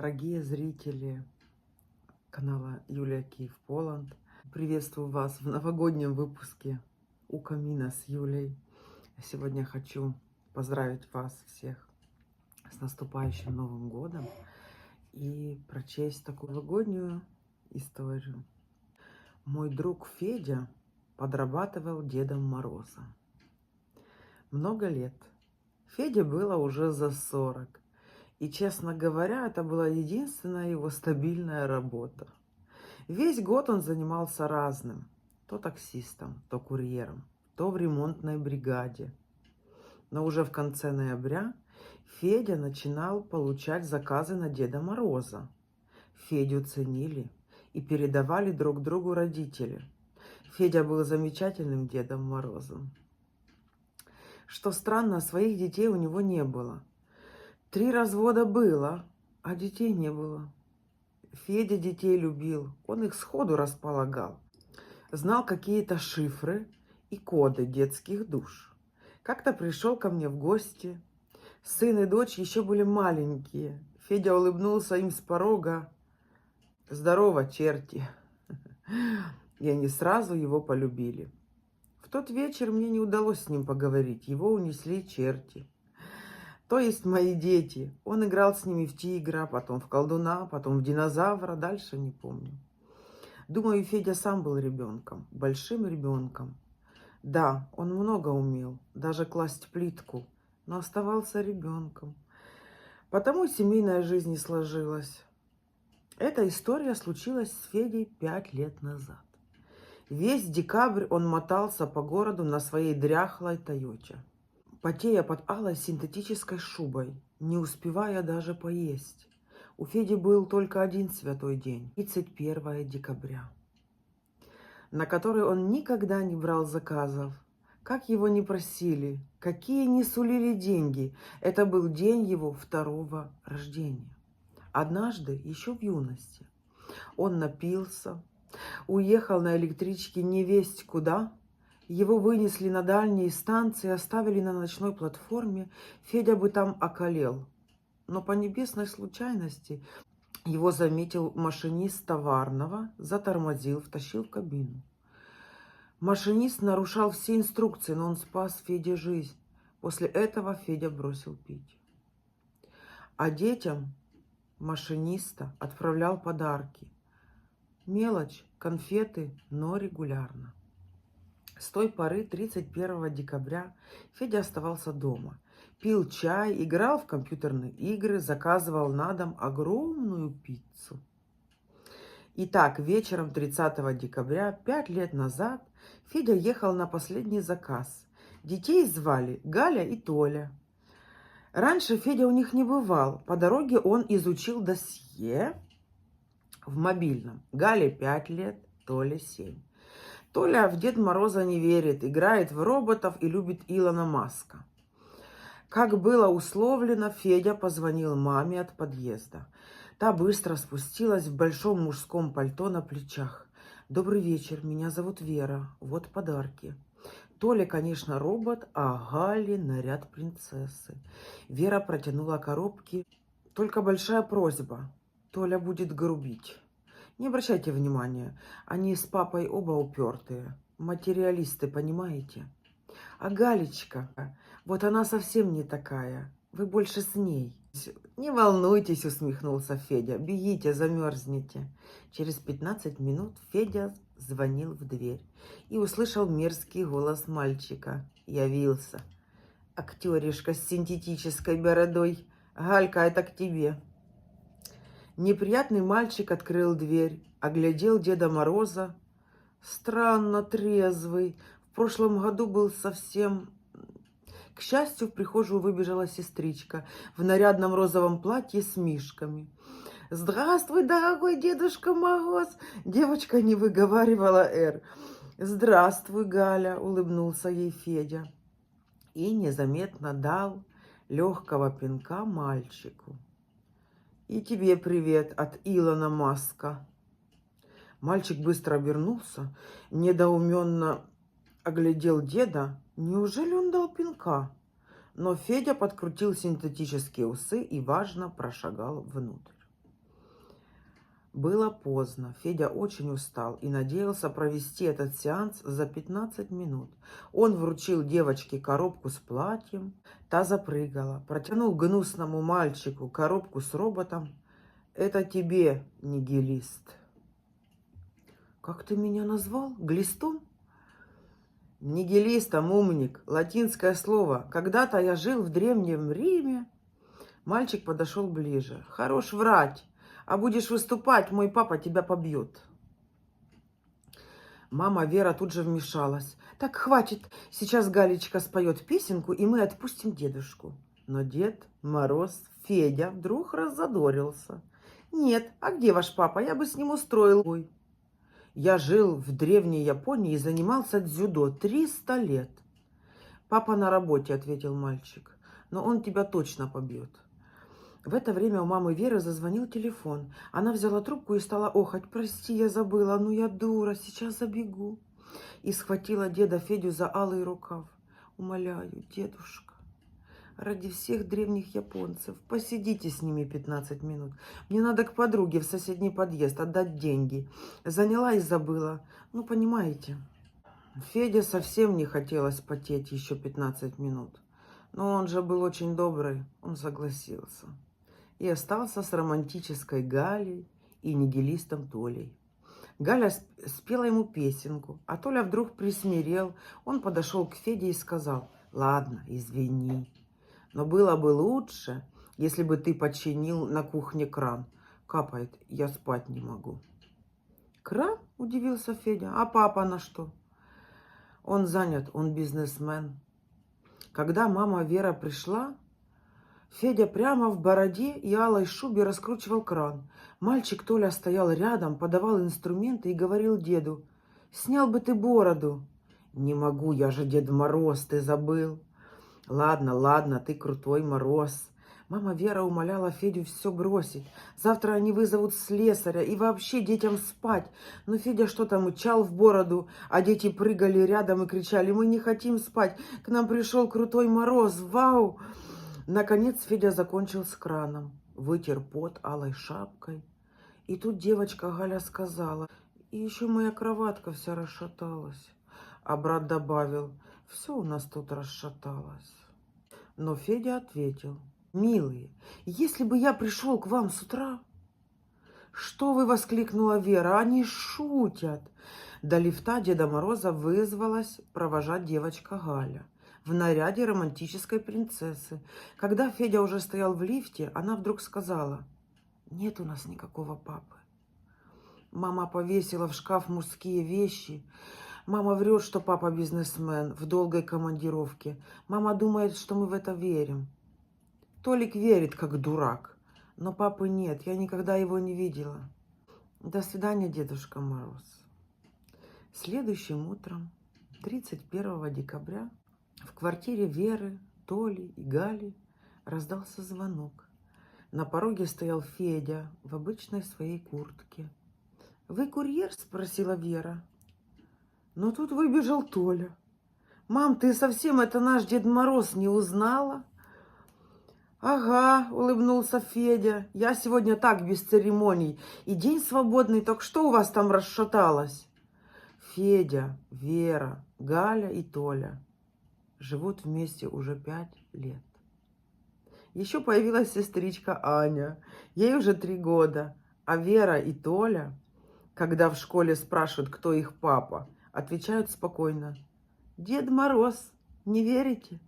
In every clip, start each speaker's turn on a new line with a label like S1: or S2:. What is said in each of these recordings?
S1: Дорогие зрители канала Юлия Киев Поланд, приветствую вас в новогоднем выпуске «У камина» с Юлей. Сегодня хочу поздравить вас всех с наступающим Новым годом и прочесть такую новогоднюю историю. Мой друг Федя подрабатывал Дедом Морозом. Много лет. Феде было уже за 40. И, честно говоря, это была единственная его стабильная работа. Весь год он занимался разным. То таксистом, то курьером, то в ремонтной бригаде. Но уже в конце ноября Федя начинал получать заказы на Деда Мороза. Федю ценили и передавали друг другу родители. Федя был замечательным Дедом Морозом. Что странно, своих детей у него не было. 3 развода было, а детей не было. Федя детей любил, он их сходу располагал. Знал какие-то шифры и коды детских душ. Как-то пришел ко мне в гости. Сын и дочь еще были маленькие. Федя улыбнулся им с порога. «Здорово, черти!» И они сразу его полюбили. В тот вечер мне не удалось с ним поговорить, его унесли черти. То есть мои дети. Он играл с ними в тигра, потом в колдуна, потом в динозавра, дальше не помню. Думаю, Федя сам был ребенком, большим ребенком. Да, он много умел, даже класть плитку, но оставался ребенком. Потому семейная жизнь не сложилась. Эта история случилась с Федей 5 лет назад. Весь декабрь он мотался по городу на своей дряхлой Тойоте, потея под алой синтетической шубой, не успевая даже поесть. У Феди был только один святой день, 31 декабря, на который он никогда не брал заказов. Как его не просили, какие не сулили деньги, это был день его 2-го рождения. Однажды, еще в юности, он напился, уехал на электричке невесть куда. Его вынесли на дальние станции, оставили на ночной платформе. Федя бы там околел. Но по небесной случайности его заметил машинист товарного, затормозил, втащил в кабину. Машинист нарушал все инструкции, но он спас Феде жизнь. После этого Федя бросил пить. А детям машиниста отправлял подарки. Мелочь, конфеты, но регулярно. С той поры, 31 декабря, Федя оставался дома. Пил чай, играл в компьютерные игры, заказывал на дом огромную пиццу. Итак, вечером 30 декабря, 5 лет назад, Федя ехал на последний заказ. Детей звали Галя и Толя. Раньше Федя у них не бывал. По дороге он изучил досье в мобильном. Гале 5 лет, Толе 7. Толя в Дед Мороза не верит, играет в роботов и любит Илона Маска. Как было условлено, Федя позвонил маме от подъезда. Та быстро спустилась в большом мужском пальто на плечах. «Добрый вечер, меня зовут Вера, вот подарки». Толя, конечно, робот, а Гале наряд принцессы. Вера протянула коробки. Только большая просьба, Толя будет грубить. Не обращайте внимания, они с папой оба упертые, материалисты, понимаете? А Галечка, вот она совсем не такая, вы больше с ней. Не волнуйтесь, усмехнулся Федя, бегите, замерзнете. Через 15 минут Федя звонил в дверь и услышал мерзкий голос мальчика. Явился. Актеришка с синтетической бородой. Галька, это к тебе. Неприятный мальчик открыл дверь, оглядел Деда Мороза. Странно трезвый. В прошлом году был совсем... К счастью, в прихожую выбежала сестричка в нарядном розовом платье с мишками. «Здравствуй, дорогой Дедушка Мороз!» Девочка не выговаривала «Р». «Здравствуй, Галя!» — улыбнулся ей Федя. И незаметно дал легкого пинка мальчику. «И тебе привет от Илона Маска». Мальчик быстро обернулся, недоуменно оглядел деда. Неужели он дал пинка? Но Федя подкрутил синтетические усы и важно прошагал внутрь. Было поздно. Федя очень устал и надеялся провести этот сеанс за 15 минут. Он вручил девочке коробку с платьем. Та запрыгала. Протянул гнусному мальчику коробку с роботом. «Это тебе, нигилист». «Как ты меня назвал? Глистом?» «Нигилистом, умник. Латинское слово. Когда-то я жил в Древнем Риме». Мальчик подошел ближе. «Хорош врать. А будешь выступать, мой папа тебя побьет». Мама Вера тут же вмешалась. «Так, хватит. Сейчас Галечка споет песенку, и мы отпустим дедушку». Но Дед Мороз Федя вдруг раззадорился. «Нет, а где ваш папа? Я бы с ним устроил бой. Я жил в древней Японии и занимался дзюдо 300 лет». «Папа на работе», — ответил мальчик. «Но он тебя точно побьет». В это время у мамы Веры зазвонил телефон. Она взяла трубку и стала охать. «Прости, я забыла, ну я дура, сейчас забегу». И схватила деда Федю за алый рукав. «Умоляю, дедушка, ради всех древних японцев, посидите с ними 15 минут. Мне надо к подруге в соседний подъезд отдать деньги. Заняла и забыла. Ну, понимаете». Феде совсем не хотелось потеть еще 15 минут. Но он же был очень добрый, он согласился. И остался с романтической Галей и нигилистом Толей. Галя спела ему песенку, а Толя вдруг присмирел. Он подошел к Феде и сказал: «Ладно, извини, но было бы лучше, если бы ты починил на кухне кран. Капает, я спать не могу». «Кран?» – удивился Федя. «А папа на что?» «Он занят, он бизнесмен». Когда мама Вера пришла, Федя прямо в бороде и алой шубе раскручивал кран. Мальчик Толя стоял рядом, подавал инструменты и говорил деду: «Снял бы ты бороду». «Не могу, я же Дед Мороз, ты забыл». «Ладно, ладно, ты крутой Мороз». Мама Вера умоляла Федю все бросить. Завтра они вызовут слесаря и вообще детям спать. Но Федя что-то мычал в бороду, а дети прыгали рядом и кричали: «Мы не хотим спать, к нам пришел крутой Мороз, вау!» Наконец Федя закончил с краном, вытер пот алой шапкой. И тут девочка Галя сказала: «И еще моя кроватка вся расшаталась». А брат добавил: «Все у нас тут расшаталось». Но Федя ответил: «Милые, если бы я пришел к вам с утра...» «Что вы?» — воскликнула Вера. «Они шутят!» До лифта Деда Мороза вызвалась провожать девочка Галя в наряде романтической принцессы. Когда Федя уже стоял в лифте, она вдруг сказала: «Нет у нас никакого папы. Мама повесила в шкаф мужские вещи. Мама врет, что папа бизнесмен в долгой командировке. Мама думает, что мы в это верим. Толик верит, как дурак. Но папы нет, я никогда его не видела. До свидания, Дедушка Мороз». Следующим утром, 31 декабря, в квартире Веры, Толи и Гали раздался звонок. На пороге стоял Федя в обычной своей куртке. «Вы курьер?» – спросила Вера. Но тут выбежал Толя. «Мам, ты совсем это наш Дед Мороз не узнала?» «Ага», – улыбнулся Федя. «Я сегодня так, без церемоний. И день свободный, так что у вас там расшаталось?» Федя, Вера, Галя и Толя живут вместе уже 5 лет. Еще появилась сестричка Аня. Ей уже 3 года. А Вера и Толя, когда в школе спрашивают, кто их папа, отвечают спокойно: «Дед Мороз, не верите?»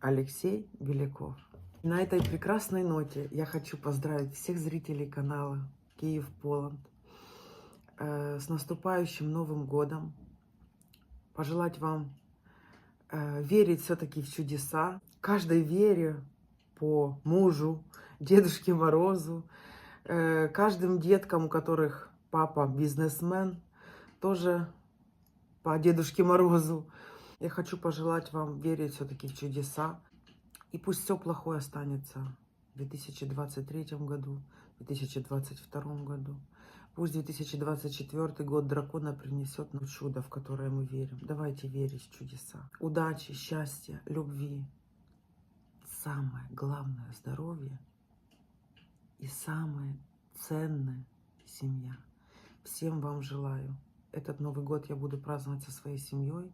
S1: Алексей Беляков. На этой прекрасной ноте я хочу поздравить всех зрителей канала Киев Поланд с наступающим Новым годом. Пожелать вам верить все-таки в чудеса. Каждой вере по мужу, Дедушке Морозу, каждым деткам, у которых папа бизнесмен, тоже по Дедушке Морозу. Я хочу пожелать вам верить все-таки в чудеса. И пусть все плохое останется в 2023 году, в 2022 году. Пусть 2024 год дракона принесет нам чудо, в которое мы верим. Давайте верить в чудеса. Удачи, счастья, любви. Самое главное — здоровье. И самое ценное — семья. Всем вам желаю. Этот Новый год я буду праздновать со своей семьей.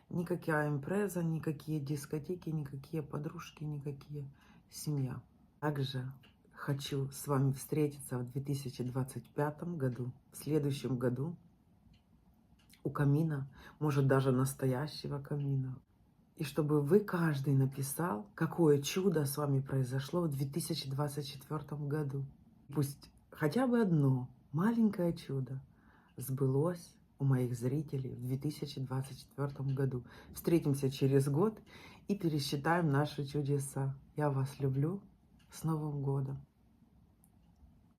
S1: Никакая импреза, никакие дискотеки, никакие подружки, никакие семья. Также хочу с вами встретиться в 2025 году, в следующем году, у камина, может даже настоящего камина. И чтобы вы каждый написал, какое чудо с вами произошло в 2024 году. Пусть хотя бы одно маленькое чудо сбылось у моих зрителей в 2024 году. Встретимся через год и пересчитаем наши чудеса. Я вас люблю. С Новым годом!